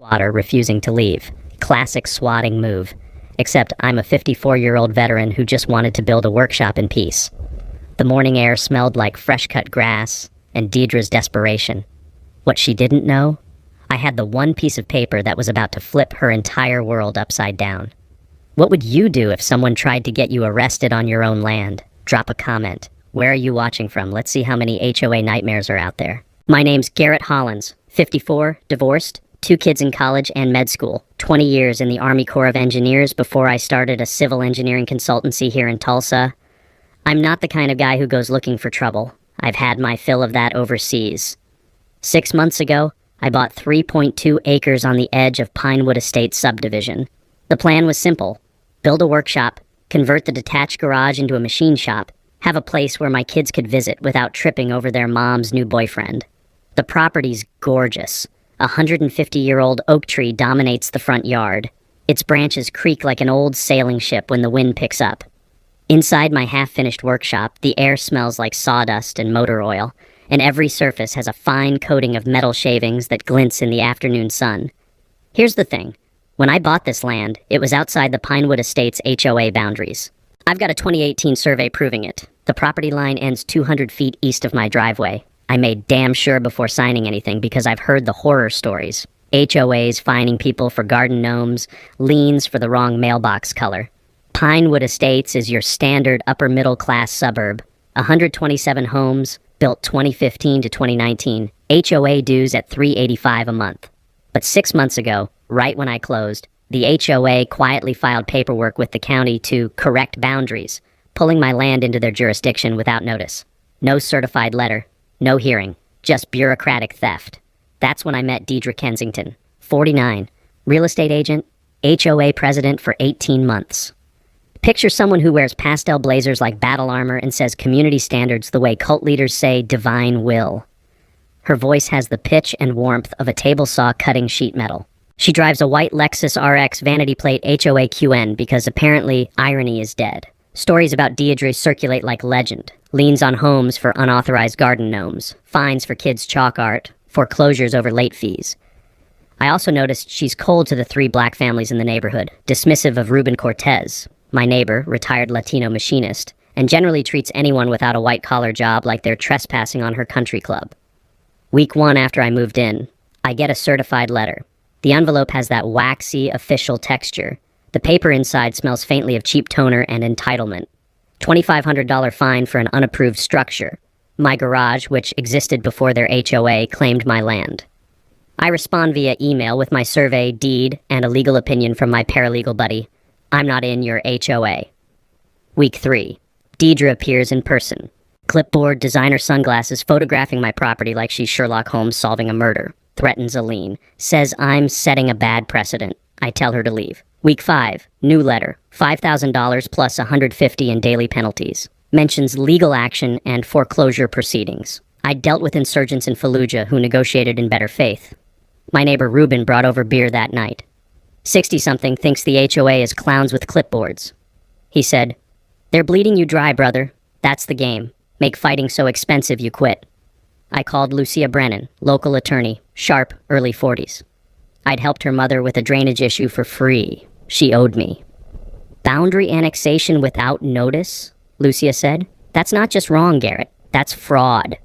squatter refusing to leave. Classic swatting move. Except I'm a 54-year-old veteran who just wanted to build a workshop in peace. The morning air smelled like fresh-cut grass and Deidre's desperation. What she didn't know? I had the one piece of paper that was about to flip her entire world upside down. What would you do if someone tried to get you arrested on your own land? Drop a comment. Where are you watching from? Let's see how many HOA nightmares are out there. My name's Garrett Hollins, 54, divorced, 2 kids in college and med school, 20 years in the Army Corps of Engineers before I started a civil engineering consultancy here in Tulsa. I'm not the kind of guy who goes looking for trouble. I've had my fill of that overseas. 6 months ago, I bought 3.2 acres on the edge of Pinewood Estates subdivision. The plan was simple. Build a workshop, convert the detached garage into a machine shop, have a place where my kids could visit without tripping over their mom's new boyfriend. The property's gorgeous. A 150-year-old oak tree dominates the front yard. Its branches creak like an old sailing ship when the wind picks up. Inside my half-finished workshop, the air smells like sawdust and motor oil, and every surface has a fine coating of metal shavings that glints in the afternoon sun. Here's the thing. When I bought this land, it was outside the Pinewood Estates HOA boundaries. I've got a 2018 survey proving it. The property line ends 200 feet east of my driveway. I made damn sure before signing anything because I've heard the horror stories. HOAs fining people for garden gnomes, liens for the wrong mailbox color. Pinewood Estates is your standard upper-middle-class suburb. 127 homes, built 2015 to 2019. HOA dues at $385 a month. But 6 months ago, right when I closed, the HOA quietly filed paperwork with the county to correct boundaries, pulling my land into their jurisdiction without notice. No certified letter. No hearing, just bureaucratic theft. That's when I met Deidre Kensington, 49, real estate agent, HOA president for 18 months. Picture someone who wears pastel blazers like battle armor and says community standards the way cult leaders say divine will. Her voice has the pitch and warmth of a table saw cutting sheet metal. She drives a white Lexus RX vanity plate HOA QN because apparently irony is dead. Stories about Deidre circulate like legend. Liens on homes for unauthorized garden gnomes. Fines for kids' chalk art. Foreclosures over late fees. I also noticed she's cold to the 3 black families in the neighborhood, dismissive of Ruben Cortez, my neighbor, retired Latino machinist, and generally treats anyone without a white-collar job like they're trespassing on her country club. Week 1 after I moved in, I get a certified letter. The envelope has that waxy, official texture. The paper inside smells faintly of cheap toner and entitlement. $2,500 fine for an unapproved structure. My garage, which existed before their HOA, claimed my land. I respond via email with my survey, deed, and a legal opinion from my paralegal buddy. I'm not in your HOA. Week 3. Deidre appears in person. Clipboard, designer sunglasses, photographing my property like she's Sherlock Holmes solving a murder. Threatens a lien. Says I'm setting a bad precedent. I tell her to leave. Week 5, new letter, $5,000 plus $150 in daily penalties. Mentions legal action and foreclosure proceedings. I dealt with insurgents in Fallujah who negotiated in better faith. My neighbor Ruben brought over beer that night. 60-something thinks the HOA is clowns with clipboards. He said, "They're bleeding you dry, brother. That's the game. Make fighting so expensive you quit." I called Lucia Brennan, local attorney, sharp, early 40s. I'd helped her mother with a drainage issue for free. She owed me. "Boundary annexation without notice?" Lucia said. "That's not just wrong, Garrett. That's fraud."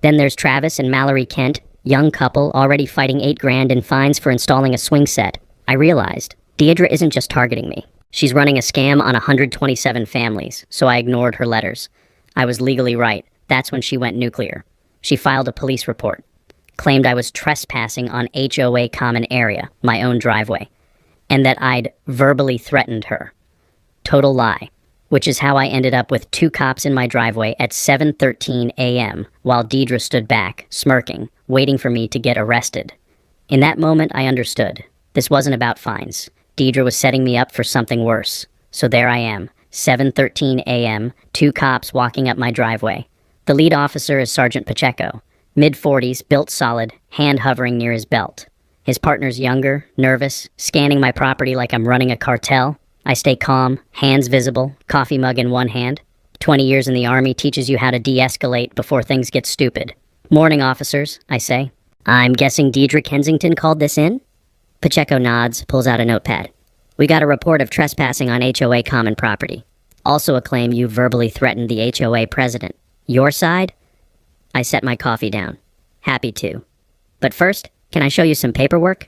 Then there's Travis and Mallory Kent, young couple, already fighting $8,000 in fines for installing a swing set. I realized, Deidre isn't just targeting me. She's running a scam on 127 families, so I ignored her letters. I was legally right. That's when she went nuclear. She filed a police report. Claimed I was trespassing on HOA common area, my own driveway, and that I'd verbally threatened her. Total lie, which is how I ended up with 2 cops in my driveway at 7:13 a.m. while Deidre stood back, smirking, waiting for me to get arrested. In that moment, I understood. This wasn't about fines. Deidre was setting me up for something worse. So there I am, 7:13 a.m., 2 cops walking up my driveway. The lead officer is Sergeant Pacheco. Mid-40s, built solid, hand hovering near his belt. His partner's younger, nervous, scanning my property like I'm running a cartel. I stay calm, hands visible, coffee mug in one hand. 20 years in the Army teaches you how to de-escalate before things get stupid. "Morning, officers," I say. "I'm guessing Deidre Kensington called this in?" Pacheco nods, pulls out a notepad. We got a report of trespassing on HOA common property. Also a claim you verbally threatened the HOA president. Your side? I set my coffee down. Happy to. But first, can I show you some paperwork?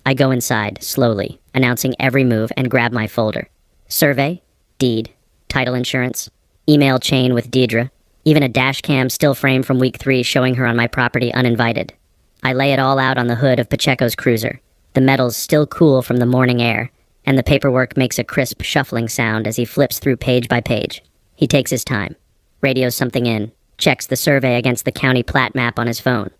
I go inside, slowly, announcing every move, and grab my folder. Survey, deed, title insurance, email chain with Deidre, even a dash cam still frame from week 3 showing her on my property uninvited. I lay it all out on the hood of Pacheco's cruiser. The metal's still cool from the morning air, and the paperwork makes a crisp shuffling sound as he flips through page by page. He takes his time, radios something in, checks the survey against the county plat map on his phone.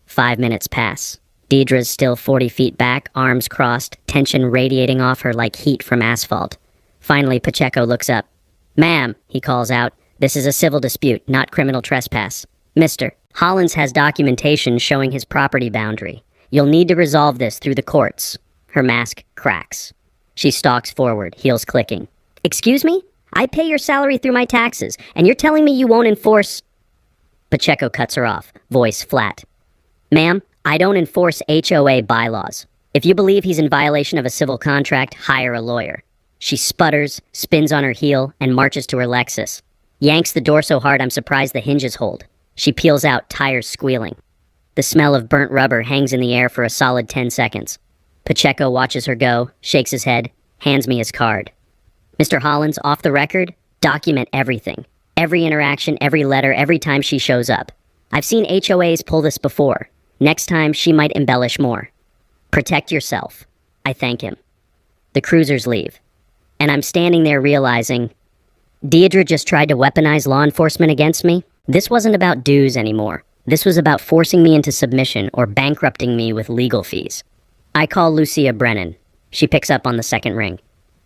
5 minutes pass. Deidre's still 40 feet back, arms crossed, tension radiating off her like heat from asphalt. Finally, Pacheco looks up. "Ma'am," he calls out, "this is a civil dispute, not criminal trespass. Mr. Hollins has documentation showing his property boundary. You'll need to resolve this through the courts." Her mask cracks. She stalks forward, heels clicking. "Excuse me? I pay your salary through my taxes, and you're telling me you won't enforce—" Pacheco cuts her off, voice flat. "Ma'am, I don't enforce HOA bylaws. If you believe he's in violation of a civil contract, hire a lawyer." She sputters, spins on her heel, and marches to her Lexus. Yanks the door so hard I'm surprised the hinges hold. She peels out, tires squealing. The smell of burnt rubber hangs in the air for a solid 10 seconds. Pacheco watches her go, shakes his head, hands me his card. "Mr. Hollins, off the record, document everything. Every interaction, every letter, every time she shows up. I've seen HOAs pull this before. Next time, she might embellish more. Protect yourself." I thank him. The cruisers leave. And I'm standing there realizing, Deidre just tried to weaponize law enforcement against me. This wasn't about dues anymore. This was about forcing me into submission or bankrupting me with legal fees. I call Lucia Brennan. She picks up on the second ring.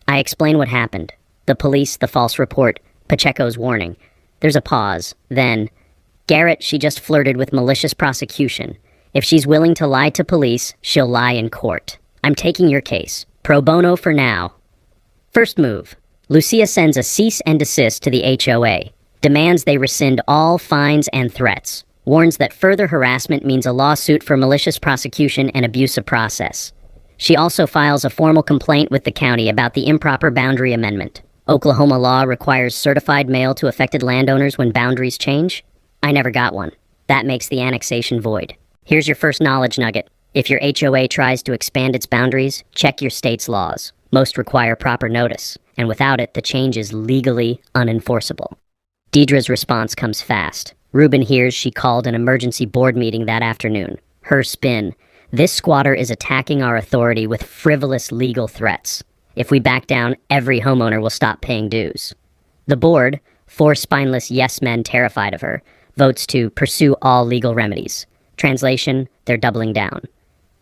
I explain what happened. The police, the false report, Pacheco's warning. There's a pause. Then, "Garrett, she just flirted with malicious prosecution. If she's willing to lie to police, she'll lie in court. I'm taking your case. Pro bono for now." First move. Lucia sends a cease and desist to the HOA. Demands they rescind all fines and threats. Warns that further harassment means a lawsuit for malicious prosecution and abuse of process. She also files a formal complaint with the county about the improper boundary amendment. Oklahoma law requires certified mail to affected landowners when boundaries change. I never got one. That makes the annexation void. Here's your first knowledge nugget. If your HOA tries to expand its boundaries, check your state's laws. Most require proper notice, and without it, the change is legally unenforceable. Deidre's response comes fast. Ruben hears she called an emergency board meeting that afternoon. Her spin: "This squatter is attacking our authority with frivolous legal threats. If we back down, every homeowner will stop paying dues." The board, 4 spineless yes-men terrified of her, votes to pursue all legal remedies. Translation: they're doubling down.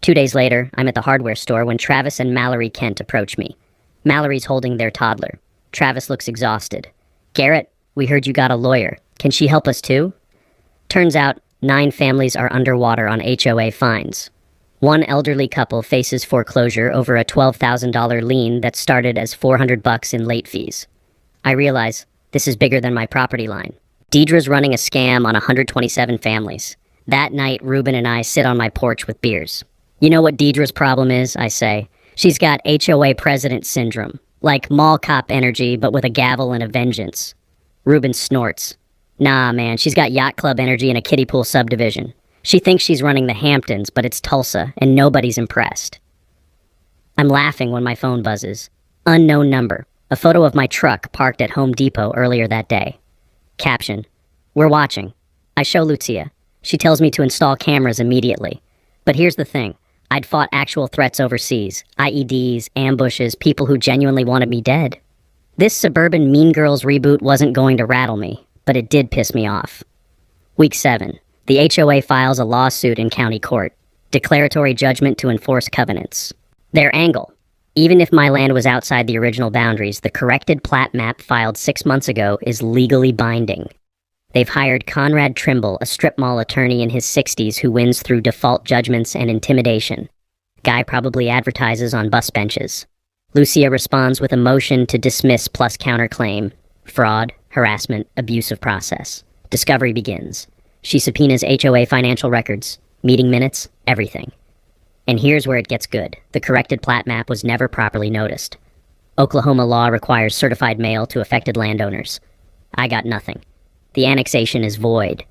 2 days later, I'm at the hardware store when Travis and Mallory Kent approach me. Mallory's holding their toddler. Travis looks exhausted. "Garrett, we heard you got a lawyer. Can she help us too?" Turns out, 9 families are underwater on HOA fines. One elderly couple faces foreclosure over a $12,000 lien that started as $400 in late fees. I realize this is bigger than my property line. Deidre's running a scam on 127 families. That night, Ruben and I sit on my porch with beers. "You know what Deidre's problem is?" I say. "She's got HOA president syndrome. Like mall cop energy, but with a gavel and a vengeance." Ruben snorts. "Nah, man, she's got yacht club energy in a kiddie pool subdivision. She thinks she's running the Hamptons, but it's Tulsa, and nobody's impressed." I'm laughing when my phone buzzes. Unknown number. A photo of my truck parked at Home Depot earlier that day. Caption: "We're watching." I show Lucia. She tells me to install cameras immediately. But here's the thing. I'd fought actual threats overseas. IEDs, ambushes, people who genuinely wanted me dead. This suburban Mean Girls reboot wasn't going to rattle me, but it did piss me off. Week 7. The HOA files a lawsuit in county court. Declaratory judgment to enforce covenants. Their angle: even if my land was outside the original boundaries, the corrected plat map filed 6 months ago is legally binding. They've hired Conrad Trimble, a strip mall attorney in his 60s who wins through default judgments and intimidation. Guy probably advertises on bus benches. Lucia responds with a motion to dismiss plus counterclaim. Fraud, harassment, abuse of process. Discovery begins. She subpoenas HOA financial records, meeting minutes, everything. And here's where it gets good. The corrected plat map was never properly noticed. Oklahoma law requires certified mail to affected landowners. I got nothing. The annexation is void.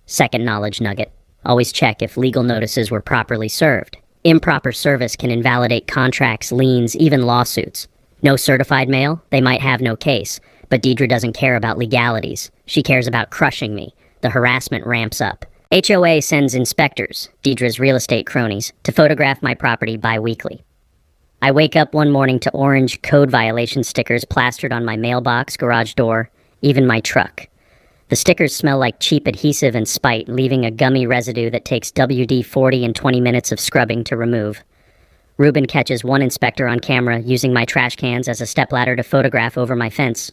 Second knowledge nugget. Always check if legal notices were properly served. Improper service can invalidate contracts, liens, even lawsuits. No certified mail? They might have no case. But Deidre doesn't care about legalities. She cares about crushing me. The harassment ramps up. HOA sends inspectors, Deidre's real estate cronies, to photograph my property bi-weekly. I wake up one morning to orange code violation stickers plastered on my mailbox, garage door, even my truck. The stickers smell like cheap adhesive and spite, leaving a gummy residue that takes WD-40 and 20 minutes of scrubbing to remove. Ruben catches one inspector on camera using my trash cans as a stepladder to photograph over my fence.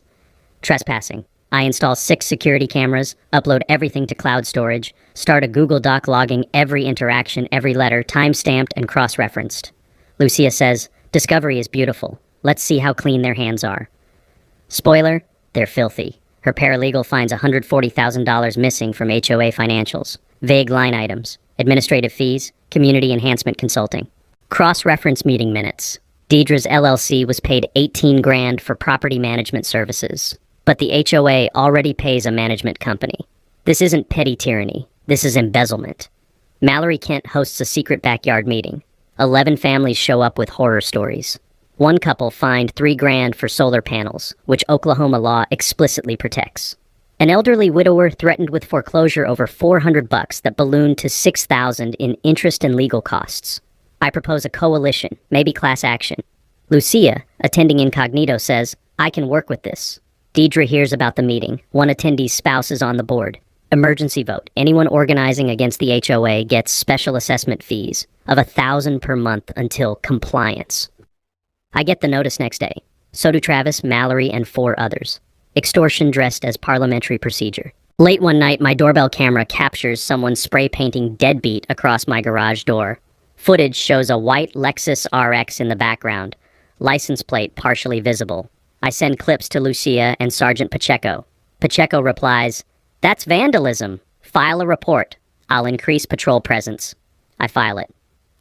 Trespassing. I install 6 security cameras, upload everything to cloud storage, start a Google Doc logging every interaction, every letter, time-stamped and cross-referenced. Lucia says, "Discovery is beautiful. Let's see how clean their hands are." Spoiler, they're filthy. Her paralegal finds $140,000 missing from HOA financials. Vague line items, administrative fees, community enhancement consulting. Cross-reference meeting minutes. Deidre's LLC was paid $18,000 for property management services. But the HOA already pays a management company. This isn't petty tyranny. This is embezzlement. Mallory Kent hosts a secret backyard meeting. 11 families show up with horror stories. One couple fined $3,000 for solar panels, which Oklahoma law explicitly protects. An elderly widower threatened with foreclosure over $400 that ballooned to $6,000 in interest and legal costs. I propose a coalition, maybe class action. Lucia, attending incognito, says, "I can work with this." Deidre hears about the meeting. One attendee's spouse is on the board. Emergency vote. Anyone organizing against the HOA gets special assessment fees of $1,000 per month until compliance. I get the notice next day. So do Travis, Mallory, and 4 others. Extortion dressed as parliamentary procedure. Late one night, my doorbell camera captures someone spray painting "deadbeat" across my garage door. Footage shows a white Lexus RX in the background, license plate partially visible. I send clips to Lucia and Sergeant Pacheco. Pacheco replies, "That's vandalism. File a report. I'll increase patrol presence." I file it.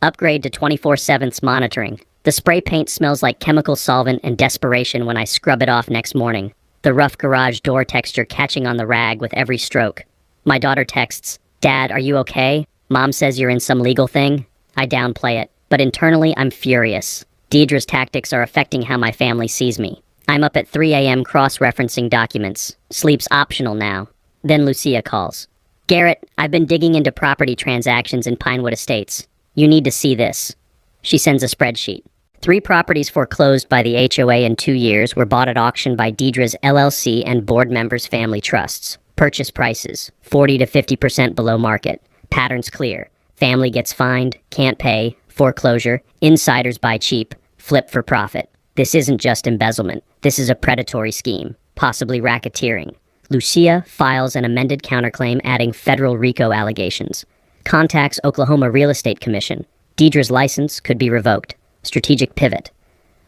Upgrade to 24/7 monitoring. The spray paint smells like chemical solvent and desperation when I scrub it off next morning. The rough garage door texture catching on the rag with every stroke. My daughter texts, "Dad, are you okay? Mom says you're in some legal thing." I downplay it, but internally I'm furious. Deidre's tactics are affecting how my family sees me. I'm up at 3 a.m. cross-referencing documents. Sleep's optional now. Then Lucia calls. "Garrett, I've been digging into property transactions in Pinewood Estates. You need to see this." She sends a spreadsheet. 3 properties foreclosed by the HOA in 2 years were bought at auction by Deidre's LLC and board members' family trusts. Purchase prices, 40 to 50% below market. Patterns clear. Family gets fined, can't pay, foreclosure, insiders buy cheap, flip for profit. This isn't just embezzlement. This is a predatory scheme, possibly racketeering. Lucia files an amended counterclaim adding federal RICO allegations. Contacts Oklahoma Real Estate Commission. Deidre's license could be revoked. Strategic pivot.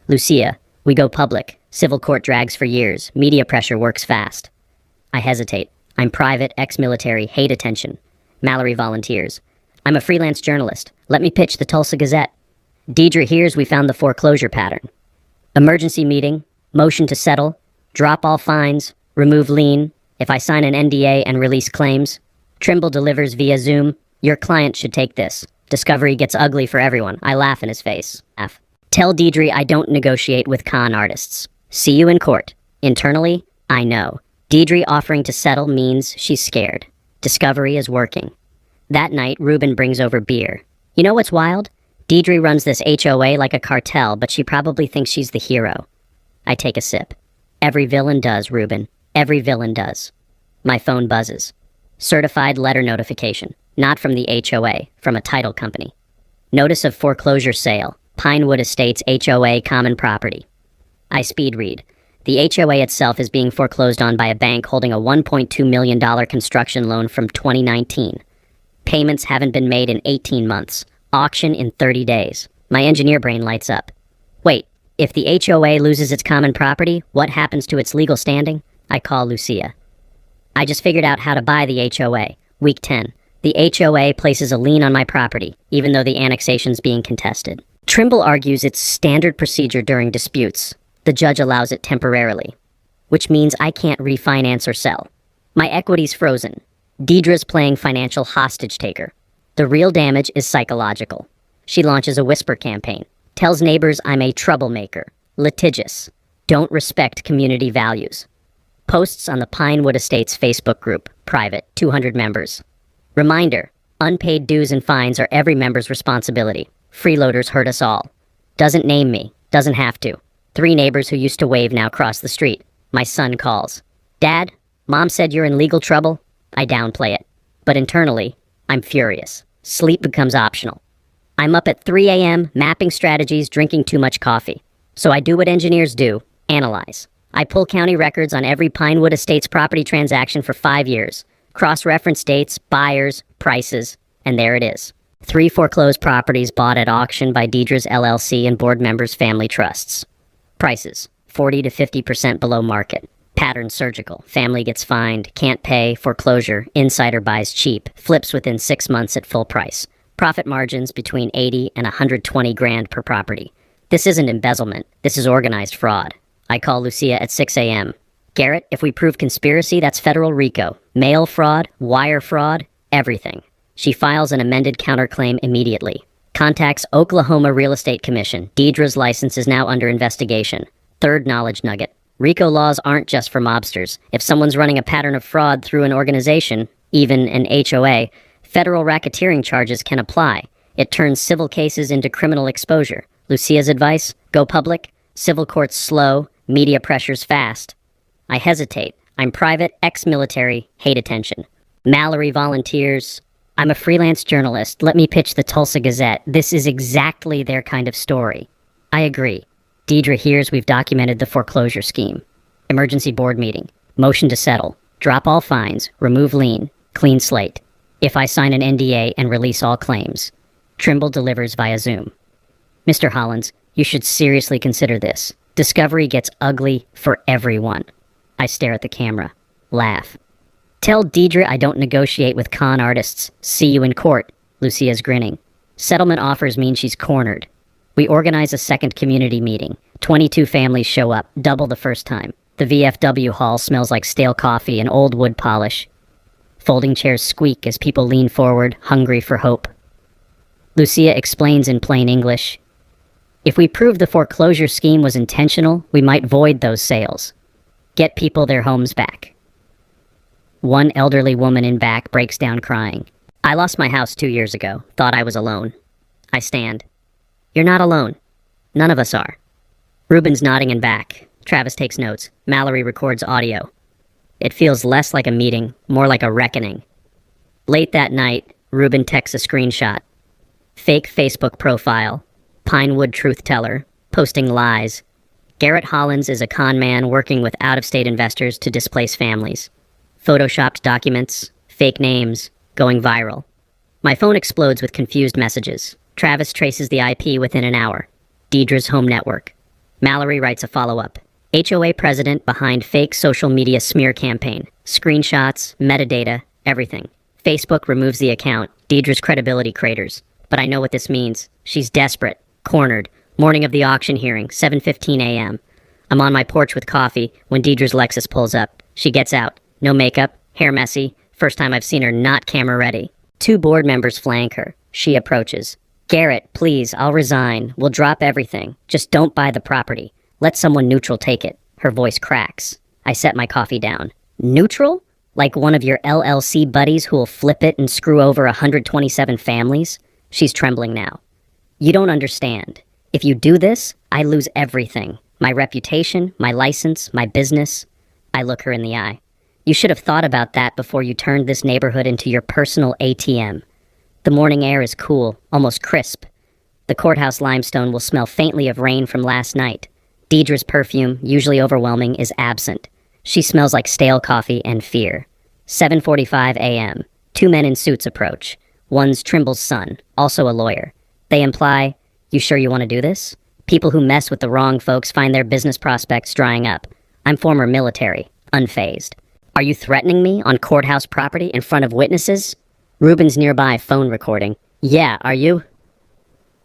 Lucia, we go public. Civil court drags for years. Media pressure works fast. I hesitate. I'm private, ex-military, hate attention. Mallory volunteers. I'm a freelance journalist. Let me pitch the Tulsa Gazette. Deidre hears we found the foreclosure pattern. Emergency meeting, motion to settle, drop all fines, remove lien, if I sign an NDA and release claims. Trimble delivers via Zoom. Your client should take this. Discovery gets ugly for everyone. I laugh in his face. F. Tell Deidre I don't negotiate with con artists. See you in court. Internally, I know. Deidre offering to settle means she's scared. Discovery is working. That night, Ruben brings over beer. You know what's wild? Deidre runs this HOA like a cartel, but she probably thinks she's the hero. I take a sip. Every villain does, Ruben. Every villain does. My phone buzzes. Certified letter notification. Not from the HOA, from a title company. Notice of foreclosure sale. Pinewood Estates HOA common property. I speed read. The HOA itself is being foreclosed on by a bank holding a $1.2 million construction loan from 2019. Payments haven't been made in 18 months. Auction in 30 days. My engineer brain lights up. Wait, if the HOA loses its common property, what happens to its legal standing? I call Lucia. I just figured out how to buy the HOA. Week 10. The HOA places a lien on my property, even though the annexation's being contested. Trimble argues it's standard procedure during disputes. The judge allows it temporarily, which means I can't refinance or sell. My equity's frozen. Deidre's playing financial hostage taker. The real damage is psychological. She launches a whisper campaign, tells neighbors I'm a troublemaker, litigious, don't respect community values. Posts on the Pinewood Estates Facebook group, private, 200 members. Reminder, unpaid dues and fines are every member's responsibility. Freeloaders hurt us all. Doesn't name me, doesn't have to. 3 neighbors who used to wave now cross the street. My son calls. Dad, Mom said you're in legal trouble? I downplay it. But internally, I'm furious. Sleep becomes optional. I'm up at 3 a.m., mapping strategies, drinking too much coffee. So I do what engineers do, analyze. I pull county records on every Pinewood Estates property transaction for 5 years. Cross-reference dates, buyers, prices, and there it is. 3 foreclosed properties bought at auction by Deidre's LLC and board members' family trusts. Prices, 40 to 50% below market. Pattern surgical. Family gets fined, can't pay, foreclosure, insider buys cheap, flips within 6 months at full price. Profit margins between 80 and 120 grand per property. This isn't embezzlement. This is organized fraud. I call Lucia at 6 a.m. Garrett, if we prove conspiracy, that's federal RICO. Mail fraud, wire fraud, everything. She files an amended counterclaim immediately. Contacts Oklahoma Real Estate Commission. Deidre's license is now under investigation. Third knowledge nugget. RICO laws aren't just for mobsters. If someone's running a pattern of fraud through an organization, even an HOA, federal racketeering charges can apply. It turns civil cases into criminal exposure. Lucia's advice? Go public. Civil courts slow. Media pressures fast. I hesitate. I'm private, ex-military, hate attention. Mallory volunteers. I'm a freelance journalist. Let me pitch the Tulsa Gazette. This is exactly their kind of story. I agree. Deidre hears we've documented the foreclosure scheme. Emergency board meeting. Motion to settle. Drop all fines. Remove lien. Clean slate. If I sign an NDA and release all claims. Trimble delivers via Zoom. Mr. Hollins, you should seriously consider this. Discovery gets ugly for everyone. I stare at the camera. Laugh. Tell Deidre I don't negotiate with con artists. See you in court. Lucia's grinning. Settlement offers mean she's cornered. We organize a second community meeting. 22 families show up, double the first time. The VFW hall smells like stale coffee and old wood polish. Folding chairs squeak as people lean forward, hungry for hope. Lucia explains in plain English. If we prove the foreclosure scheme was intentional, we might void those sales. Get people their homes back. One elderly woman in back breaks down crying. I lost my house 2 years ago. Thought I was alone. I stand. You're not alone. None of us are. Ruben's nodding in back. Travis takes notes. Mallory records audio. It feels less like a meeting, more like a reckoning. Late that night, Ruben texts a screenshot. Fake Facebook profile. Pinewood truth teller. Posting lies. Garrett Hollins is a con man working with out-of-state investors to displace families. Photoshopped documents, fake names, going viral. My phone explodes with confused messages. Travis traces the IP within an hour. Deidre's home network. Mallory writes a follow-up. HOA president behind fake social media smear campaign. Screenshots, metadata, everything. Facebook removes the account. Deidre's credibility craters. But I know what this means. She's desperate. Cornered. Morning of the auction hearing, 7:15 a.m. I'm on my porch with coffee when Deidre's Lexus pulls up. She gets out. No makeup, hair messy. First time I've seen her not camera ready. 2 board members flank her. She approaches. Garrett, please, I'll resign. We'll drop everything. Just don't buy the property. Let someone neutral take it. Her voice cracks. I set my coffee down. Neutral? Like one of your LLC buddies who'll flip it and screw over 127 families? She's trembling now. You don't understand. If you do this, I lose everything. My reputation, my license, my business. I look her in the eye. You should have thought about that before you turned this neighborhood into your personal ATM. The morning air is cool, almost crisp. The courthouse limestone will smell faintly of rain from last night. Deidre's perfume, usually overwhelming, is absent. She smells like stale coffee and fear. 7:45 a.m. 2 men in suits approach. One's Trimble's son, also a lawyer. They imply, you sure you want to do this? People who mess with the wrong folks find their business prospects drying up. I'm former military, unfazed. Are you threatening me on courthouse property in front of witnesses? Ruben's nearby, phone recording. Yeah, are you?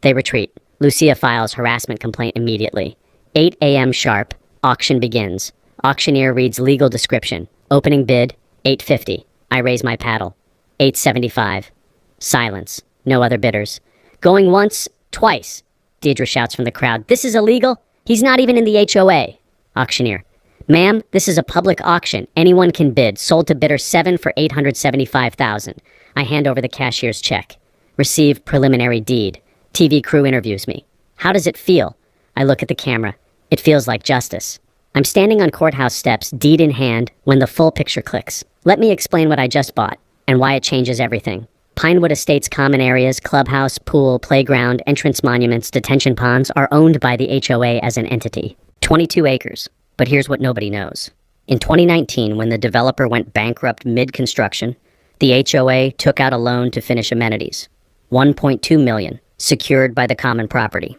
They retreat. Lucia files harassment complaint immediately. 8 a.m. sharp. Auction begins. Auctioneer reads legal description. Opening bid, $8.50. I raise my paddle. $8.75. Silence. No other bidders. Going once, twice. Deidre shouts from the crowd. This is illegal? He's not even in the HOA. Auctioneer. Ma'am, this is a public auction. Anyone can bid. Sold to bidder 7 for $875,000. I hand over the cashier's check. Receive preliminary deed. TV crew interviews me. How does it feel? I look at the camera. It feels like justice. I'm standing on courthouse steps, deed in hand, when the full picture clicks. Let me explain what I just bought, and why it changes everything. Pinewood Estates common areas, clubhouse, pool, playground, entrance monuments, detention ponds are owned by the HOA as an entity. 22 acres. But here's what nobody knows. In 2019, when the developer went bankrupt mid-construction, the HOA took out a loan to finish amenities. $1.2 million, secured by the common property.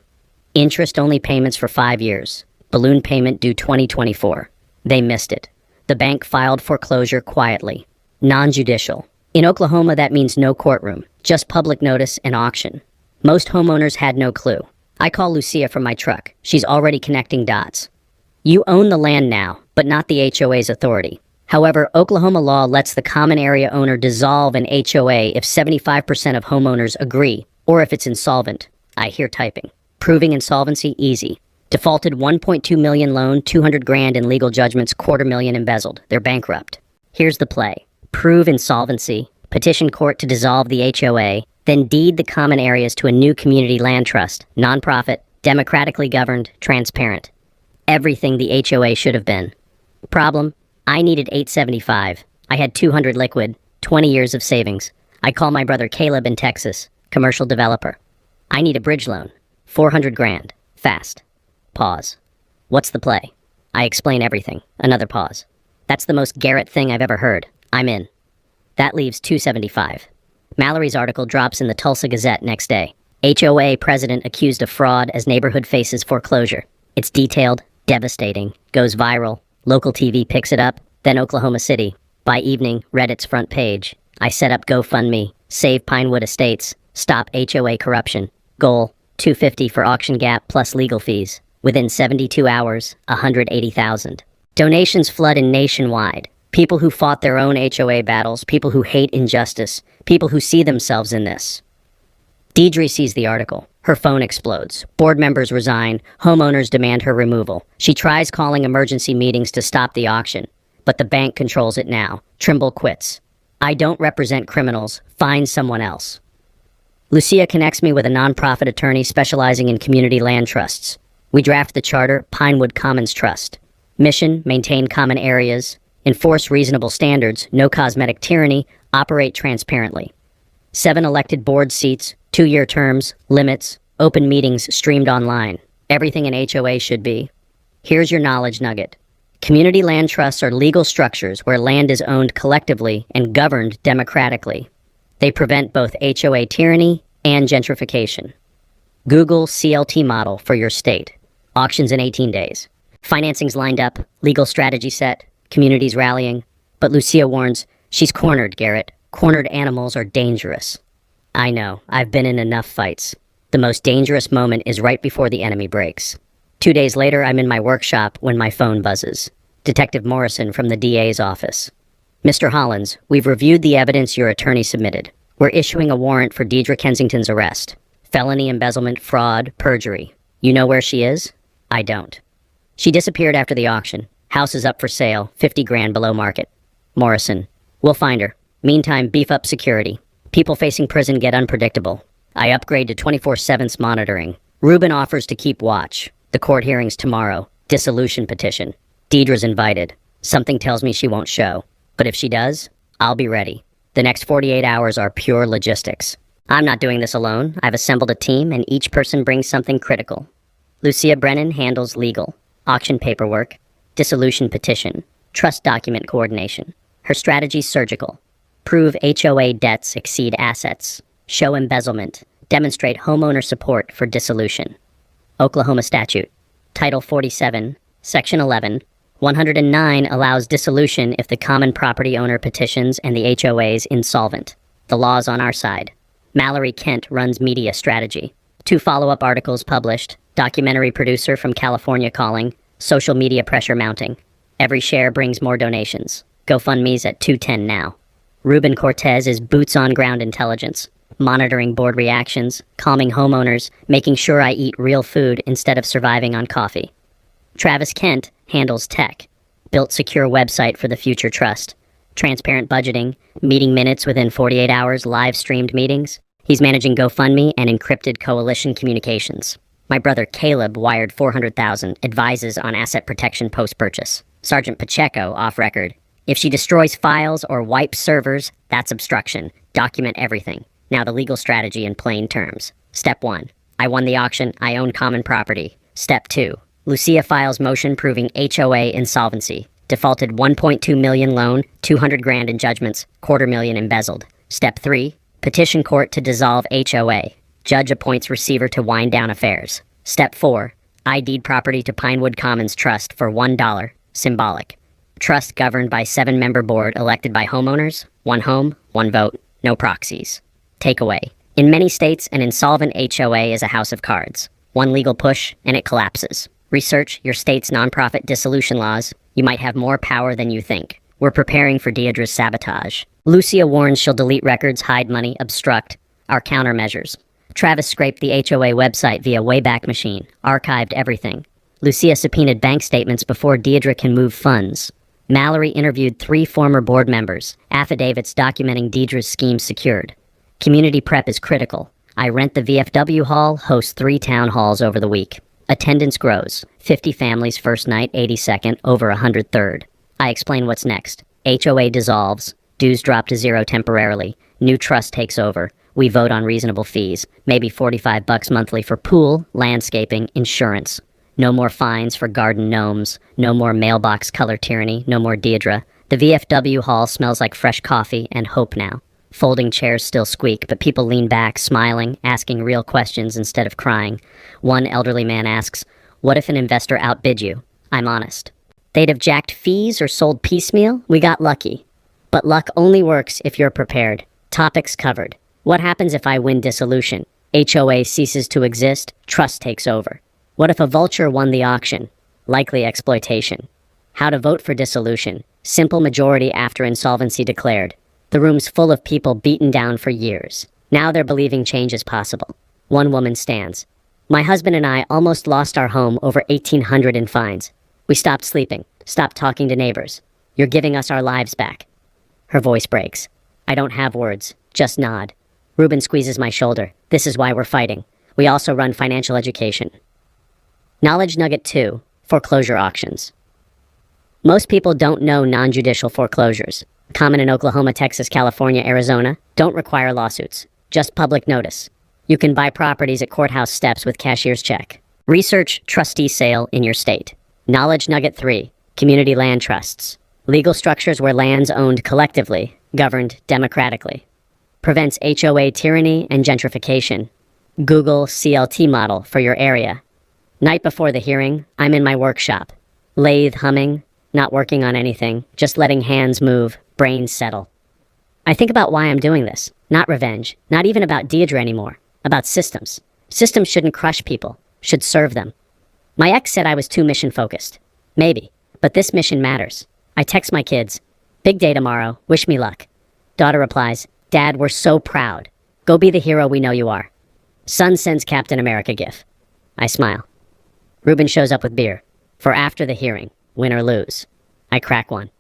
Interest-only payments for 5 years. Balloon payment due 2024. They missed it. The bank filed foreclosure quietly. Non-judicial. In Oklahoma, that means no courtroom, just public notice and auction. Most homeowners had no clue. I call Lucia from my truck. She's already connecting dots. You own the land now, but not the HOA's authority. However, Oklahoma law lets the common area owner dissolve an HOA if 75% of homeowners agree, or if it's insolvent. I hear typing. Proving insolvency, easy. Defaulted $1.2 million loan, $200,000 in legal judgments, $250,000 embezzled. They're bankrupt. Here's the play. Prove insolvency, petition court to dissolve the HOA, then deed the common areas to a new community land trust, nonprofit, democratically governed, transparent. Everything the HOA should have been. Problem, I needed $875. I had $200 liquid, 20 years of savings. I call my brother Caleb in Texas, commercial developer. I need a bridge loan, $400,000, fast. Pause. What's the play? I explain everything. Another pause. That's the most Garrett thing I've ever heard. I'm in. That leaves $275. Mallory's article drops in the Tulsa Gazette next day. HOA president accused of fraud as neighborhood faces foreclosure. It's detailed, devastating, goes viral. Local TV picks it up, then Oklahoma City. By evening, Reddit's front page. I set up GoFundMe, save Pinewood Estates, stop HOA corruption. Goal, $250 for auction gap plus legal fees. Within 72 hours, $180,000. Donations flood in nationwide. People who fought their own HOA battles, people who hate injustice, people who see themselves in this. Deidre sees the article. Her phone explodes. Board members resign. Homeowners demand her removal. She tries calling emergency meetings to stop the auction, but the bank controls it now. Trimble quits. I don't represent criminals. Find someone else. Lucia connects me with a nonprofit attorney specializing in community land trusts. We draft the charter, Pinewood Commons Trust. Mission, maintain common areas, enforce reasonable standards, no cosmetic tyranny, operate transparently. 7 elected board seats, 2-year terms, limits, open meetings streamed online. Everything an HOA should be. Here's your knowledge nugget. Community land trusts are legal structures where land is owned collectively and governed democratically. They prevent both HOA tyranny and gentrification. Google CLT model for your state. Auctions in 18 days. Financing's lined up, legal strategy set, communities rallying. But Lucia warns, she's cornered, Garrett. Cornered animals are dangerous. I know, I've been in enough fights. The most dangerous moment is right before the enemy breaks. 2 days later, I'm in my workshop when my phone buzzes. Detective Morrison from the DA's office. Mr. Hollins, we've reviewed the evidence your attorney submitted. We're issuing a warrant for Deidre Kensington's arrest. Felony embezzlement, fraud, perjury. You know where she is? I don't. She disappeared after the auction. House is up for sale, $50,000 below market. Morrison, we'll find her. Meantime, beef up security. People facing prison get unpredictable. I upgrade to 24/7 monitoring. Ruben offers to keep watch. The court hearing's tomorrow. Dissolution petition. Deidre's invited. Something tells me she won't show. But if she does, I'll be ready. The next 48 hours are pure logistics. I'm not doing this alone. I've assembled a team, and each person brings something critical. Lucia Brennan handles legal, auction paperwork, dissolution petition, trust document coordination. Her strategy's surgical. Prove HOA debts exceed assets. Show embezzlement. Demonstrate homeowner support for dissolution. Oklahoma statute. Title 47, Section 11. 109 allows dissolution if the common property owner petitions and the HOA's insolvent. The law's on our side. Mallory Kent runs media strategy. 2 follow-up articles published. Documentary producer from California calling. Social media pressure mounting. Every share brings more donations. GoFundMe's at $210 now. Ruben Cortez is boots-on-ground intelligence. Monitoring board reactions, calming homeowners, making sure I eat real food instead of surviving on coffee. Travis Kent handles tech. Built secure website for the future trust. Transparent budgeting, meeting minutes within 48 hours, live-streamed meetings. He's managing GoFundMe and encrypted coalition communications. My brother Caleb wired $400,000, advises on asset protection post-purchase. Sergeant Pacheco, off record. If she destroys files or wipes servers, that's obstruction. Document everything. Now the legal strategy in plain terms. Step 1. I won the auction. I own common property. Step 2. Lucia files motion proving HOA insolvency. Defaulted $1.2 million loan, $200,000 in judgments, $250,000 embezzled. Step 3. Petition court to dissolve HOA. Judge appoints receiver to wind down affairs. Step 4. I deed property to Pinewood Commons Trust for $1. Symbolic. Trust governed by 7-member board elected by homeowners. 1 home, 1 vote. No proxies. Takeaway. In many states, an insolvent HOA is a house of cards. 1 legal push, and it collapses. Research your state's nonprofit dissolution laws. You might have more power than you think. We're preparing for Deidre's sabotage. Lucia warns she'll delete records, hide money, obstruct. Our countermeasures. Travis scraped the HOA website via Wayback Machine, archived everything. Lucia subpoenaed bank statements before Deidre can move funds. Mallory interviewed 3 former board members, affidavits documenting Deidre's scheme secured. Community prep is critical. I rent the VFW hall, host 3 town halls over the week. Attendance grows. 50 families first night, 82nd, over 103rd. I explain what's next. HOA dissolves. Dues drop to 0 temporarily. New trust takes over. We vote on reasonable fees. Maybe $45 monthly for pool, landscaping, insurance. No more fines for garden gnomes. No more mailbox color tyranny. No more Deidre. The VFW hall smells like fresh coffee and hope now. Folding chairs still squeak, but people lean back, smiling, asking real questions instead of crying. One elderly man asks, "What if an investor outbid you?" I'm honest. They'd have jacked fees or sold piecemeal? We got lucky. But luck only works if you're prepared. Topics covered. What happens if I win dissolution? HOA ceases to exist, trust takes over. What if a vulture won the auction? Likely exploitation. How to vote for dissolution. Simple majority after insolvency declared. The room's full of people beaten down for years. Now they're believing change is possible. One woman stands. My husband and I almost lost our home over $1,800 in fines. We stopped sleeping, stopped talking to neighbors. You're giving us our lives back. Her voice breaks. I don't have words, just nod. Ruben squeezes my shoulder. This is why we're fighting. We also run financial education. Knowledge nugget 2, foreclosure auctions. Most people don't know non-judicial foreclosures. Common in Oklahoma, Texas, California, Arizona, don't require lawsuits. Just public notice. You can buy properties at courthouse steps with cashier's check. Research trustee sale in your state. Knowledge nugget 3, community land trusts. Legal structures where land's owned collectively, governed democratically. Prevents HOA tyranny and gentrification. Google CLT model for your area. Night before the hearing, I'm in my workshop. Lathe humming, not working on anything, just letting hands move, brains settle. I think about why I'm doing this. Not revenge, not even about Deidre anymore. About systems. Systems shouldn't crush people, should serve them. My ex said I was too mission-focused. Maybe, but this mission matters. I text my kids, "Big day tomorrow, wish me luck." Daughter replies, "Dad, we're so proud. Go be the hero we know you are." Son sends Captain America gif. I smile. Ruben shows up with beer. For after the hearing, win or lose. I crack one.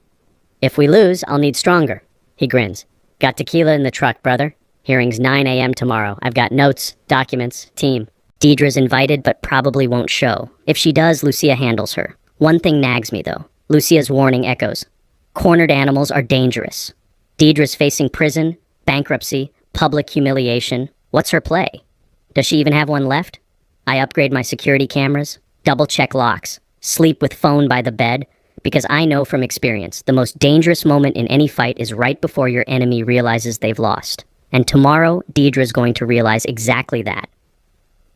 "If we lose, I'll need stronger." He grins. "Got tequila in the truck, brother. Hearing's 9 a.m. tomorrow. I've got notes, documents, team." Deidre's invited but probably won't show. If she does, Lucia handles her. One thing nags me, though. Lucia's warning echoes. Cornered animals are dangerous. Deidre's facing prison, bankruptcy, public humiliation. What's her play? Does she even have one left? I upgrade my security cameras, double-check locks, sleep with phone by the bed, because I know from experience the most dangerous moment in any fight is right before your enemy realizes they've lost. And tomorrow, Deidre's going to realize exactly that.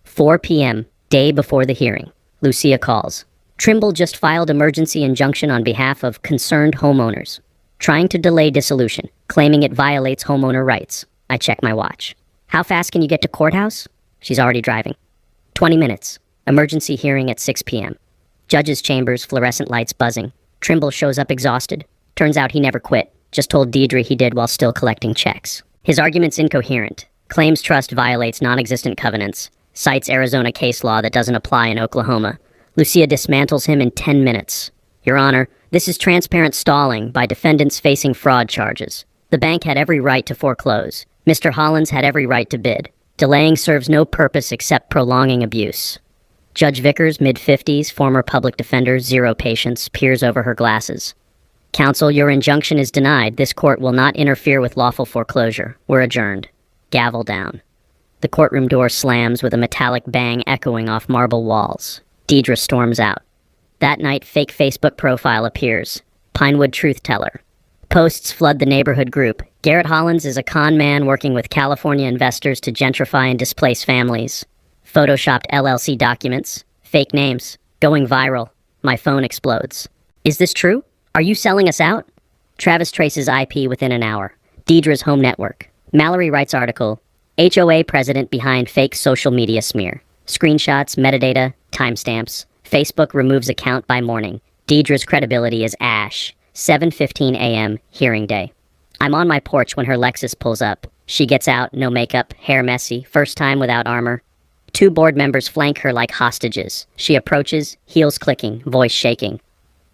4 p.m., day before the hearing. Lucia calls. Trimble just filed emergency injunction on behalf of concerned homeowners, trying to delay dissolution, claiming it violates homeowner rights. I check my watch. How fast can you get to courthouse? She's already driving. 20 minutes. Emergency hearing at 6 p.m. Judge's chambers, fluorescent lights buzzing. Trimble shows up exhausted. Turns out he never quit. Just told Deidre he did while still collecting checks. His argument's incoherent. Claims trust violates non-existent covenants. Cites Arizona case law that doesn't apply in Oklahoma. Lucia dismantles him in 10 minutes. Your Honor, this is transparent stalling by defendants facing fraud charges. The bank had every right to foreclose. Mr. Hollins had every right to bid. Delaying serves no purpose except prolonging abuse. Judge Vickers, mid-50s, former public defender, zero patience, peers over her glasses. Counsel, your injunction is denied. This court will not interfere with lawful foreclosure. We're adjourned. Gavel down. The courtroom door slams with a metallic bang echoing off marble walls. Deidre storms out. That night, fake Facebook profile appears. Pinewood Truth Teller. Posts flood the neighborhood group. Garrett Hollins is a con man working with California investors to gentrify and displace families. Photoshopped LLC documents. Fake names. Going viral. My phone explodes. Is this true? Are you selling us out? Travis traces IP within an hour. Deidre's home network. Mallory writes article. HOA president behind fake social media smear. Screenshots, metadata, timestamps. Facebook removes account by morning. Deidre's credibility is ash. 7:15 a.m. hearing day. I'm on my porch when her Lexus pulls up. She gets out, no makeup, hair messy, first time without armor. 2 board members flank her like hostages. She approaches, heels clicking, voice shaking.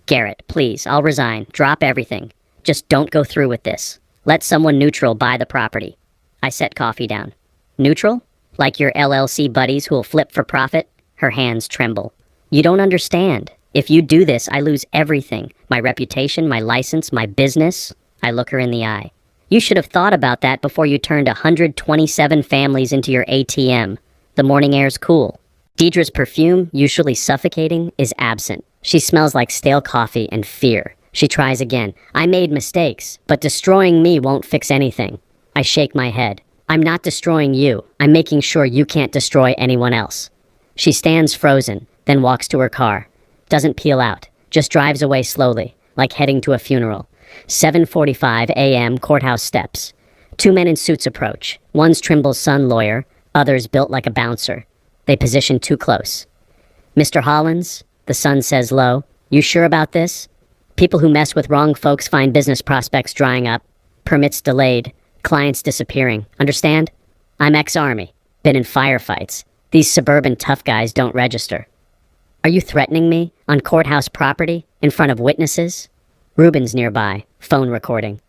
Garrett, please, I'll resign. Drop everything. Just don't go through with this. Let someone neutral buy the property. I set coffee down. Neutral? Like your LLC buddies who'll flip for profit? Her hands tremble. You don't understand. If you do this, I lose everything. My reputation, my license, my business. I look her in the eye. You should have thought about that before you turned 127 families into your ATM. The morning air's cool. Deidre's perfume, usually suffocating, is absent. She smells like stale coffee and fear. She tries again. I made mistakes, but destroying me won't fix anything. I shake my head. I'm not destroying you. I'm making sure you can't destroy anyone else. She stands frozen, then walks to her car. Doesn't peel out. Just drives away slowly, like heading to a funeral. 7:45 a.m. courthouse steps. 2 men in suits approach. One's Trimble's son lawyer, others built like a bouncer. They position too close. Mr. Hollins, the son says low, you sure about this? People who mess with wrong folks find business prospects drying up, permits delayed, clients disappearing. Understand? I'm ex-Army. Been in firefights. These suburban tough guys don't register. Are you threatening me? On courthouse property? In front of witnesses? Ruben's nearby. Phone recording.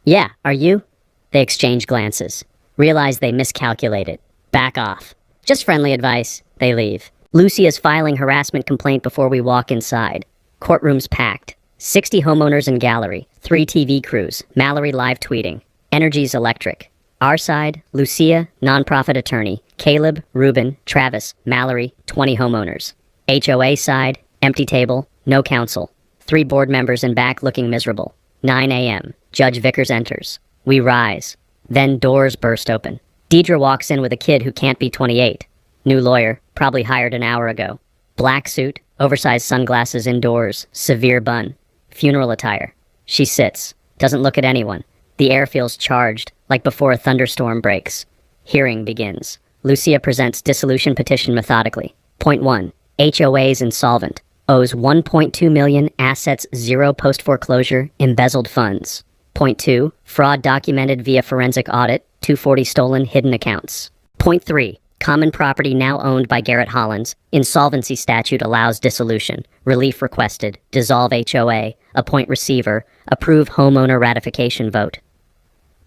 Yeah, are you? They exchange glances. Realize they miscalculated. Back off. Just friendly advice. They leave. Lucy is filing harassment complaint before we walk inside. Courtroom's packed. 60 homeowners in gallery. 3 TV crews. Mallory live tweeting. Energy's electric. Our side, Lucia, nonprofit attorney. Caleb, Ruben, Travis, Mallory, 20 homeowners. HOA side, empty table, no counsel. 3 board members in back looking miserable. 9 a.m. Judge Vickers enters. We rise. Then doors burst open. Deidre walks in with a kid who can't be 28. New lawyer, probably hired an hour ago. Black suit, oversized sunglasses indoors, severe bun. Funeral attire. She sits, doesn't look at anyone. The air feels charged, like before a thunderstorm breaks. Hearing begins. Lucia presents dissolution petition methodically. Point 1. HOA's insolvent. Owes $1.2 million, assets 0 post-foreclosure, embezzled funds. Point 2. Fraud documented via forensic audit, 240 stolen hidden accounts. Point 3. Common property now owned by Garrett Hollins. Insolvency statute allows dissolution. Relief requested. Dissolve HOA. Appoint receiver. Approve homeowner ratification vote.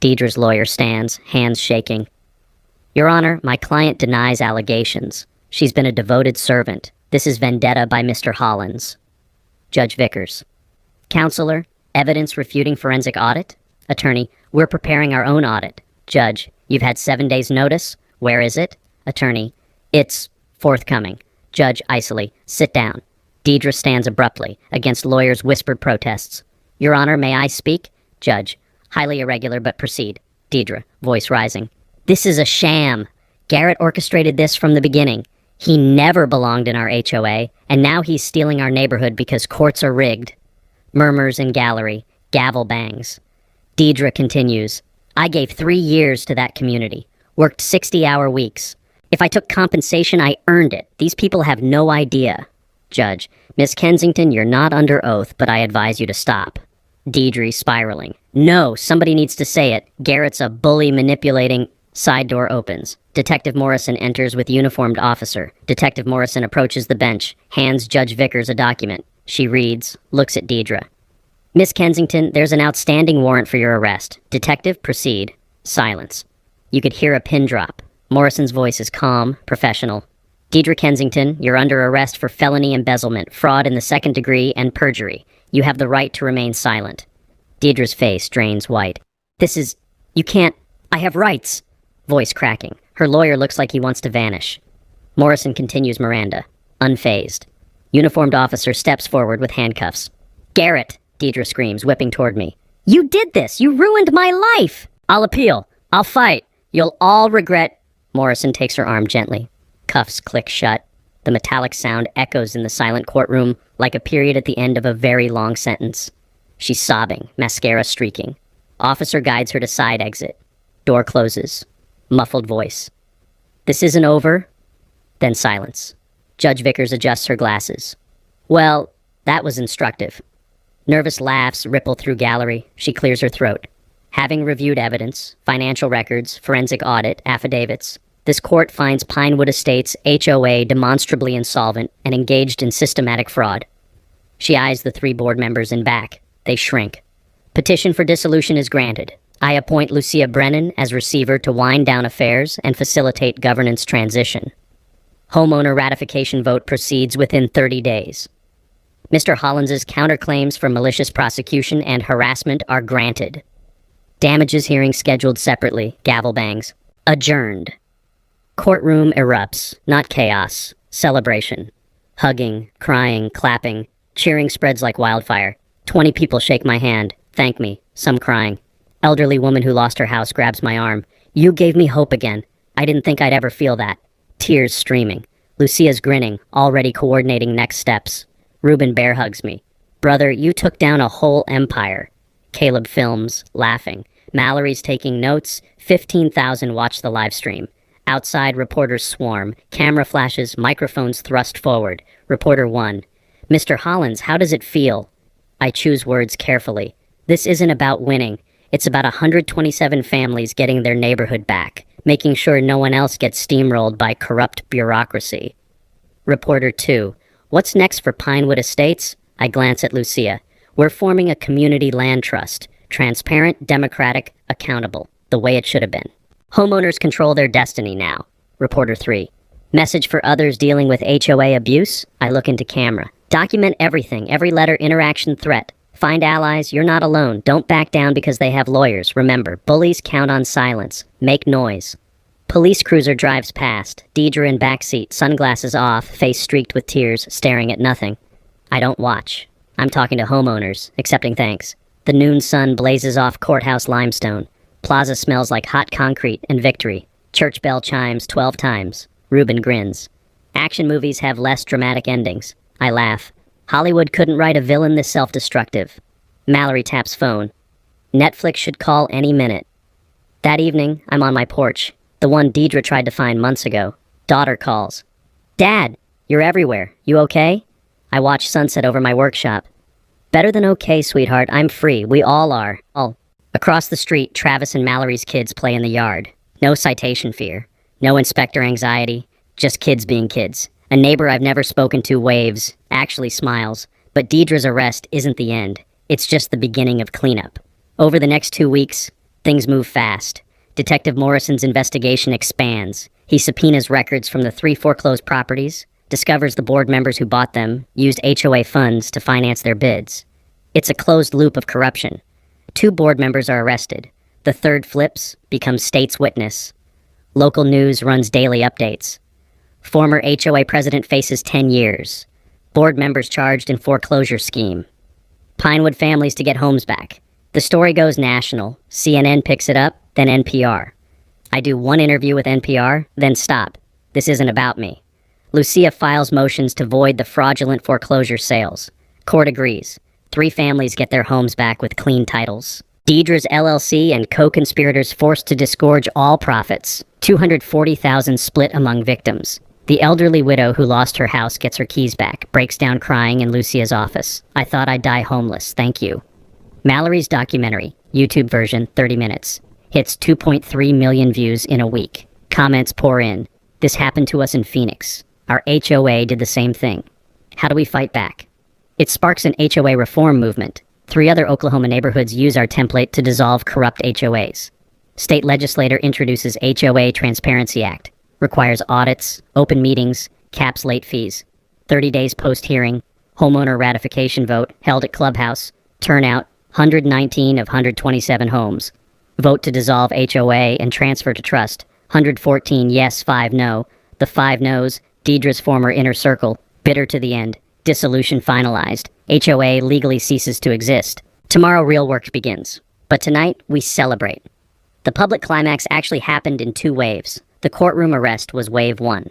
Deidre's lawyer stands, hands shaking. Your Honor, my client denies allegations. She's been a devoted servant. This is vendetta by Mr. Hollins. Judge Vickers. Counselor, evidence refuting forensic audit? Attorney, we're preparing our own audit. Judge, you've had 7 days notice. Where is it? Attorney, it's forthcoming. Judge icily, sit down. Deidre stands abruptly, against lawyers' whispered protests. Your Honor, may I speak? Judge, highly irregular, but proceed. Deidre, voice rising. This is a sham. Garrett orchestrated this from the beginning. He never belonged in our HOA, and now he's stealing our neighborhood because courts are rigged. Murmurs in gallery, gavel bangs. Deidre continues. I gave 3 years to that community, worked 60-hour weeks. If I took compensation, I earned it. These people have no idea. Judge, Miss Kensington, you're not under oath, but I advise you to stop. Deidre spiraling. No, somebody needs to say it. Garrett's a bully manipulating. Side door opens. Detective Morrison enters with uniformed officer. Detective Morrison approaches the bench, hands Judge Vickers a document. She reads, looks at Deidre. Miss Kensington, there's an outstanding warrant for your arrest. Detective, proceed. Silence. You could hear a pin drop. Morrison's voice is calm, professional. Deidre Kensington, you're under arrest for felony embezzlement, fraud in the second degree, and perjury. You have the right to remain silent. Deidre's face drains white. You can't. I have rights. Voice cracking. Her lawyer looks like he wants to vanish. Morrison continues Miranda, unfazed. Uniformed officer steps forward with handcuffs. Garrett, Deidre screams, whipping toward me. You did this! You ruined my life! I'll appeal. I'll fight. You'll all regret. Morrison takes her arm gently. Cuffs click shut. The metallic sound echoes in the silent courtroom like a period at the end of a very long sentence. She's sobbing, mascara streaking. Officer guides her to side exit. Door closes. Muffled voice. This isn't over? Then silence. Judge Vickers adjusts her glasses. Well, that was instructive. Nervous laughs ripple through gallery. She clears her throat. Having reviewed evidence, financial records, forensic audit, affidavits, this court finds Pinewood Estates HOA demonstrably insolvent and engaged in systematic fraud. She eyes the 3 board members in back. They shrink. Petition for dissolution is granted. I appoint Lucia Brennan as receiver to wind down affairs and facilitate governance transition. Homeowner ratification vote proceeds within 30 days. Mr. Hollins's counterclaims for malicious prosecution and harassment are granted. Damages hearing scheduled separately. Gavel bangs. Adjourned. Courtroom erupts, not chaos. Celebration. Hugging, crying, clapping. Cheering spreads like wildfire. 20 people shake my hand, thank me, some crying. Elderly woman who lost her house grabs my arm. You gave me hope again. I didn't think I'd ever feel that. Tears streaming. Lucia's grinning, already coordinating next steps. Reuben bear hugs me. Brother, you took down a whole empire. Caleb films, laughing. Mallory's taking notes. 15,000 watch the live stream. Outside, reporters swarm. Camera flashes, microphones thrust forward. Reporter 1. Mr. Hollins, how does it feel? I choose words carefully. This isn't about winning. It's about 127 families getting their neighborhood back, making sure no one else gets steamrolled by corrupt bureaucracy. Reporter 2. What's next for Pinewood Estates? I glance at Lucia. We're forming a community land trust. Transparent, democratic, accountable. The way it should have been. Homeowners control their destiny now. Reporter 3. Message for others dealing with HOA abuse? I look into camera. Document everything, every letter, interaction, threat. Find allies, you're not alone. Don't back down because they have lawyers. Remember, bullies count on silence. Make noise. Police cruiser drives past. Deidre in backseat, sunglasses off, face streaked with tears, staring at nothing. I don't watch. I'm talking to homeowners, accepting thanks. The noon sun blazes off courthouse limestone. Plaza smells like hot concrete and victory. Church bell chimes 12 times. Reuben grins. Action movies have less dramatic endings. I laugh. Hollywood couldn't write a villain this self-destructive. Mallory taps phone. Netflix should call any minute. That evening, I'm on my porch. The one Deidre tried to find months ago. Daughter calls. Dad, you're everywhere. You okay? I watch sunset over my workshop. Better than okay, sweetheart. I'm free. We all are. Across the street, Travis and Mallory's kids play in the yard. No citation fear. No inspector anxiety. Just kids being kids. A neighbor I've never spoken to waves, actually smiles. But Deidre's arrest isn't the end. It's just the beginning of cleanup. Over the next 2 weeks, things move fast. Detective Morrison's investigation expands. He subpoenas records from the 3 foreclosed properties, discovers the board members who bought them, used HOA funds to finance their bids. It's a closed loop of corruption. 2 board members are arrested. The 3rd flips, becomes state's witness. Local news runs daily updates. Former HOA president faces 10 years. Board members charged in foreclosure scheme. Pinewood families to get homes back. The story goes national. CNN picks it up, then NPR. I do 1 interview with NPR, then stop. This isn't about me. Lucia files motions to void the fraudulent foreclosure sales. Court agrees. 3 families get their homes back with clean titles. Deidre's LLC and co-conspirators forced to disgorge all profits. $240,000 split among victims. The elderly widow who lost her house gets her keys back, breaks down crying in Lucia's office. I thought I'd die homeless, thank you. Mallory's documentary, YouTube version, 30 minutes. Hits 2.3 million views in a week. Comments pour in. This happened to us in Phoenix. Our HOA did the same thing. How do we fight back? It sparks an HOA reform movement. 3 other Oklahoma neighborhoods use our template to dissolve corrupt HOAs. State legislator introduces HOA Transparency Act. Requires audits, open meetings, caps late fees. 30 days post-hearing. Homeowner ratification vote held at Clubhouse. Turnout, 119 of 127 homes. Vote to dissolve HOA and transfer to trust. 114 yes, 5 no. The 5 no's, Deidre's former inner circle, bitter to the end. Dissolution finalized. HOA legally ceases to exist. Tomorrow real work begins. But tonight, we celebrate. The public climax actually happened in 2 waves. The courtroom arrest was wave 1.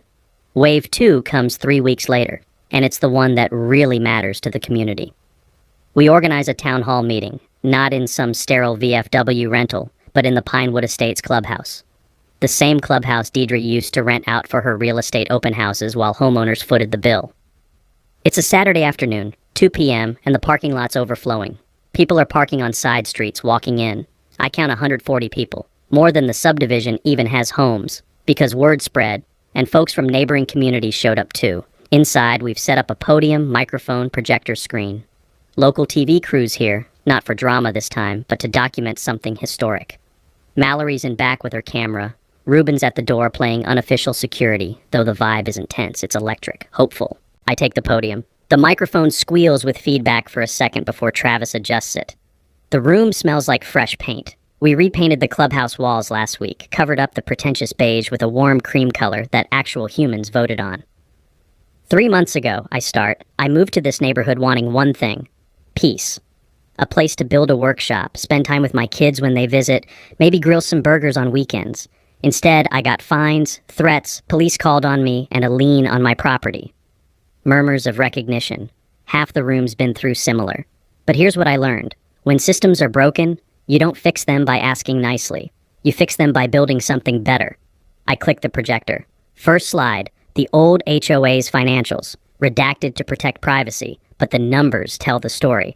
Wave 2 comes 3 weeks later, and it's the one that really matters to the community. We organize a town hall meeting, not in some sterile VFW rental, but in the Pinewood Estates clubhouse. The same clubhouse Deidre used to rent out for her real estate open houses while homeowners footed the bill. It's a Saturday afternoon, 2 p.m., and the parking lot's overflowing. People are parking on side streets, walking in. I count 140 people, more than the subdivision even has homes, because word spread, and folks from neighboring communities showed up too. Inside, we've set up a podium, microphone, projector screen. Local TV crews here, not for drama this time, but to document something historic. Mallory's in back with her camera. Ruben's at the door playing unofficial security, though the vibe isn't tense, it's electric, hopeful. I take the podium. The microphone squeals with feedback for a second before Travis adjusts it. The room smells like fresh paint. We repainted the clubhouse walls last week, covered up the pretentious beige with a warm cream color that actual humans voted on. 3 months ago, I moved to this neighborhood wanting one thing: peace. A place to build a workshop, spend time with my kids when they visit, maybe grill some burgers on weekends. Instead, I got fines, threats, police called on me, and a lien on my property. Murmurs of recognition. Half the room's been through similar. But here's what I learned. When systems are broken, you don't fix them by asking nicely. You fix them by building something better. I click the projector. First slide, the old HOA's financials, redacted to protect privacy, but the numbers tell the story.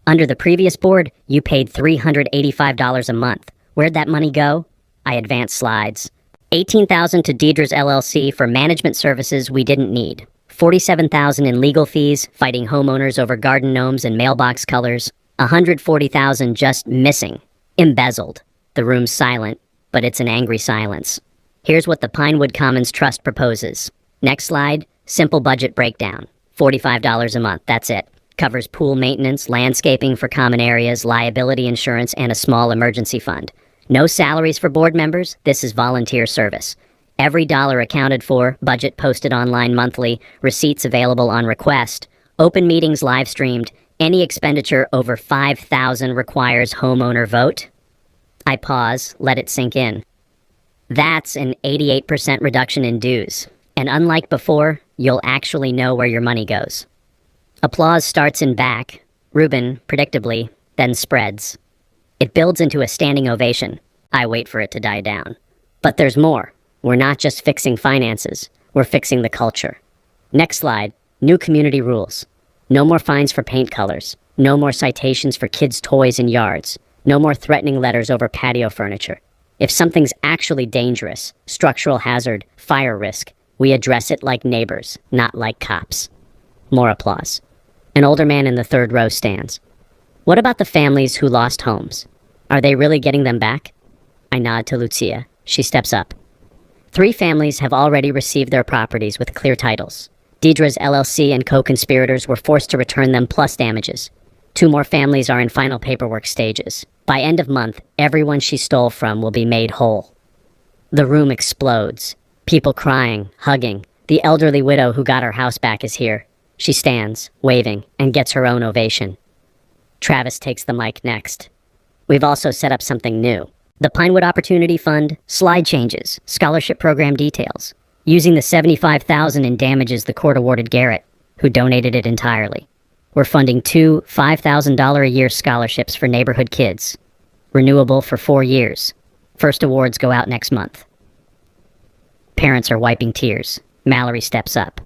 Under the previous board, you paid $385 a month. Where'd that money go? I advance slides. $18,000 to Deidre's LLC for management services we didn't need. $47,000 in legal fees, fighting homeowners over garden gnomes and mailbox colors. $140,000 just missing. Embezzled. The room's silent, but it's an angry silence. Here's what the Pinewood Commons Trust proposes. Next slide, simple budget breakdown. $45 a month, that's it. Covers pool maintenance, landscaping for common areas, liability insurance, and a small emergency fund. No salaries for board members, this is volunteer service. Every dollar accounted for, budget posted online monthly, receipts available on request, open meetings live streamed. Any expenditure over $5,000 requires homeowner vote. I pause, let it sink in. That's an 88% reduction in dues. And unlike before, you'll actually know where your money goes. Applause starts in back. Ruben, predictably, then spreads. It builds into a standing ovation. I wait for it to die down. But there's more. We're not just fixing finances. We're fixing the culture. Next slide, new community rules. No more fines for paint colors. No more citations for kids' toys in yards. No more threatening letters over patio furniture. If something's actually dangerous, structural hazard, fire risk, we address it like neighbors, not like cops. More applause. An older man in the third row stands. What about the families who lost homes? Are they really getting them back? I nod to Lucia. She steps up. 3 families have already received their properties with clear titles. Deidre's LLC and co-conspirators were forced to return them plus damages. 2 more families are in final paperwork stages. By end of month, everyone she stole from will be made whole. The room explodes. People crying, hugging. The elderly widow who got her house back is here. She stands, waving, and gets her own ovation. Travis takes the mic next. We've also set up something new. The Pinewood Opportunity Fund, slide changes, scholarship program details. Using the $75,000 in damages the court awarded Garrett, who donated it entirely. We're funding 2 $5,000 a year scholarships for neighborhood kids. Renewable for 4 years. First awards go out next month. Parents are wiping tears. Mallory steps up.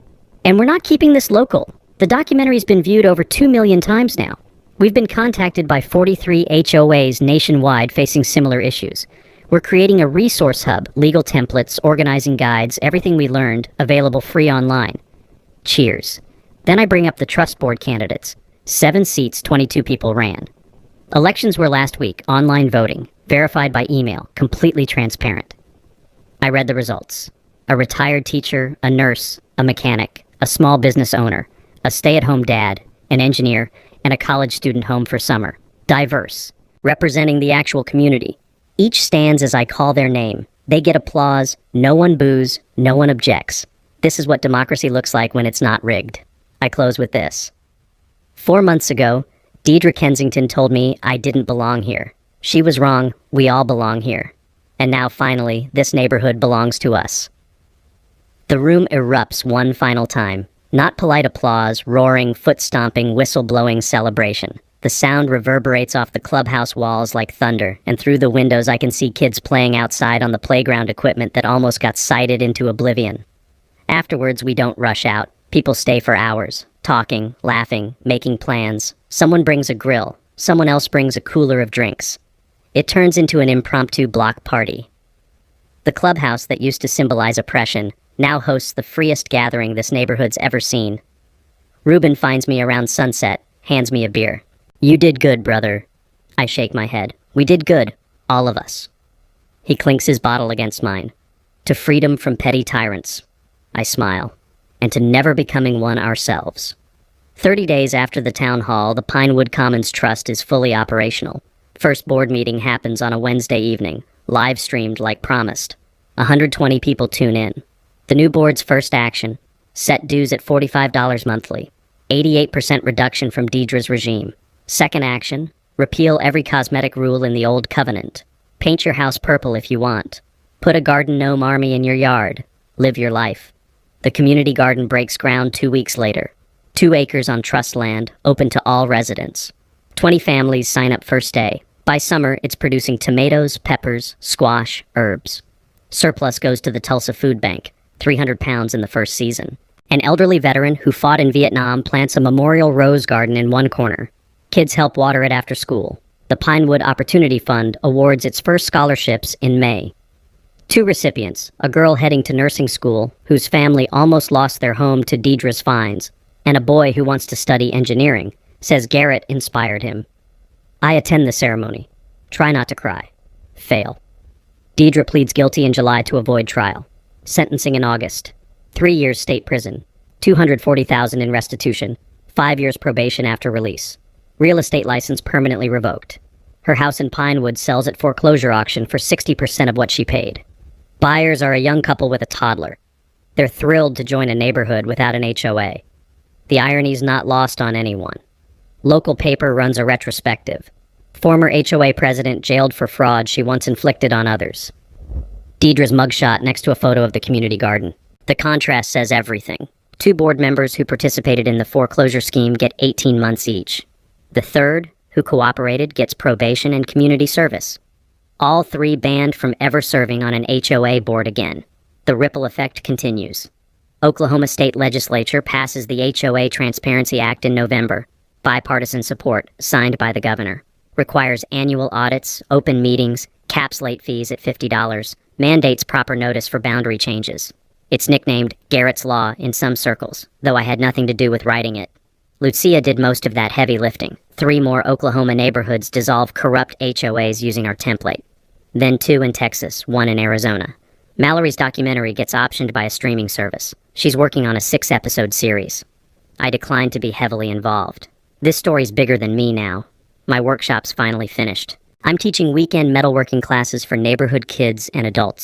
And we're not keeping this local. The documentary's been viewed over 2 million times now. We've been contacted by 43 HOAs nationwide facing similar issues. We're creating a resource hub, legal templates, organizing guides, everything we learned, available free online. Cheers. Then I bring up the trust board candidates. 7 seats, 22 people ran. Elections were last week, online voting, verified by email, completely transparent. I read the results. A retired teacher, a nurse, a mechanic, a small business owner, a stay-at-home dad, an engineer, and a college student home for summer. Diverse. Representing the actual community. Each stands as I call their name. They get applause, no one boos, no one objects. This is what democracy looks like when it's not rigged. I close with this. 4 months ago, Deidre Kensington told me I didn't belong here. She was wrong, we all belong here. And now finally, this neighborhood belongs to us. The room erupts one final time. Not polite applause, roaring, foot-stomping, whistle-blowing celebration. The sound reverberates off the clubhouse walls like thunder, and through the windows I can see kids playing outside on the playground equipment that almost got sighted into oblivion. Afterwards, we don't rush out. People stay for hours, talking, laughing, making plans. Someone brings a grill. Someone else brings a cooler of drinks. It turns into an impromptu block party. The clubhouse that used to symbolize oppression now hosts the freest gathering this neighborhood's ever seen. Reuben finds me around sunset, hands me a beer. You did good, brother. I shake my head. We did good. All of us. He clinks his bottle against mine. To freedom from petty tyrants. I smile. And to never becoming one ourselves. 30 days after the town hall, the Pinewood Commons Trust is fully operational. First board meeting happens on a Wednesday evening, live streamed like promised. 120 people tune in. The new board's first action, set dues at $45 monthly. 88% reduction from Deidre's regime. Second action, repeal every cosmetic rule in the old covenant. Paint your house purple if you want. Put a garden gnome army in your yard. Live your life. The community garden breaks ground 2 weeks later. 2 acres on trust land, open to all residents. 20 families sign up first day. By summer, it's producing tomatoes, peppers, squash, herbs. Surplus goes to the Tulsa Food Bank, 300 pounds in the first season. An elderly veteran who fought in Vietnam plants a memorial rose garden in one corner. Kids help water it after school. The Pinewood Opportunity Fund awards its first scholarships in May. 2 recipients, a girl heading to nursing school whose family almost lost their home to Deidre's fines, and a boy who wants to study engineering, says Garrett inspired him. I attend the ceremony. Try not to cry. Fail. Deidre pleads guilty in July to avoid trial. Sentencing in August. 3 years state prison. $240,000 in restitution. 5 years probation after release. Real estate license permanently revoked. Her house in Pinewood sells at foreclosure auction for 60% of what she paid. Buyers are a young couple with a toddler. They're thrilled to join a neighborhood without an HOA. The irony's not lost on anyone. Local paper runs a retrospective. Former HOA president jailed for fraud she once inflicted on others. Deidre's mugshot next to a photo of the community garden. The contrast says everything. 2 board members who participated in the foreclosure scheme get 18 months each. The third, who cooperated, gets probation and community service. All 3 banned from ever serving on an HOA board again. The ripple effect continues. Oklahoma State Legislature passes the HOA Transparency Act in November. Bipartisan support, signed by the governor. Requires annual audits, open meetings, caps late fees at $50, mandates proper notice for boundary changes. It's nicknamed Garrett's Law in some circles, though I had nothing to do with writing it. Lucia did most of that heavy lifting. 3 more Oklahoma neighborhoods dissolve corrupt HOAs using our template. Then 2 in Texas, 1 in Arizona. Mallory's documentary gets optioned by a streaming service. She's working on a 6-episode series. I declined to be heavily involved. This story's bigger than me now. My workshop's finally finished. I'm teaching weekend metalworking classes for neighborhood kids and adults.